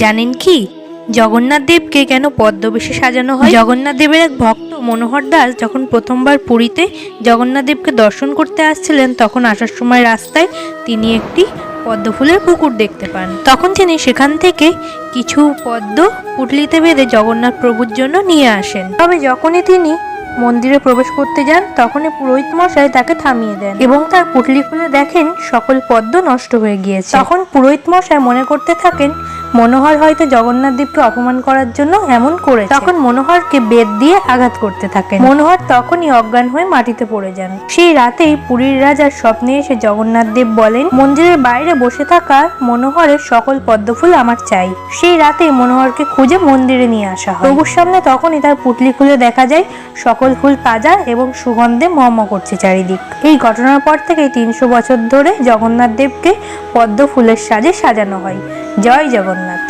জানেন কি জগন্নাথ দেবকে কেন পদ্মবেশে সাজানো হয়? জগন্নাথ দেবের এক ভক্ত মনোহর দাস যখন প্রথমবার পুরীতে জগন্নাথ দেবকে দর্শন করতে আসছিলেন, তখন আসার সময় রাস্তায় তিনি একটি পদ্ম ফুলের পুকুর দেখতে পান। তখন তিনি সেখান থেকে কিছু পদ্ম পুঁটলিতে বেঁধে জগন্নাথ প্রভুর জন্য নিয়ে আসেন। তবে যখনই তিনি মন্দিরে প্রবেশ করতে যান, তখনই পুরোহিত মশাই তাকে থামিয়ে দেন এবং তার পুঁটলি খুলে দেখেন সকল পদ্ম নষ্ট হয়ে গিয়েছে। তখন পুরোহিত মশাই মনে করতে থাকেন মনোহর হয়তো জগন্নাথ দেবকে অপমান করার জন্য এমন করে। তখন মনোহরকে বেত দিয়ে আঘাত করতে থাকেন। মনোহর তখনই অজ্ঞান হয়ে মাটিতে পড়ে যান। সেই রাতেই পুরীর রাজার স্বপ্নে এসে জগন্নাথ দেব বলেন, মন্দিরের বাইরে বসে থাকা মনোহরের সকল পদ্মফুল আমার চাই। সেই রাতেই মনোহরকে খুঁজে মন্দিরে নিয়ে আসা হয়। প্রভুর সামনে তখনই তার পুঁটলি খুলে দেখা যায় সকল ফুল তাজা এবং সুগন্ধে মম করছে চারিদিক। এই ঘটনার পর থেকে 300 বছর ধরে জগন্নাথ দেবকে পদ্ম ফুলের সাজে সাজানো হয়। জয় জগন্নাথ।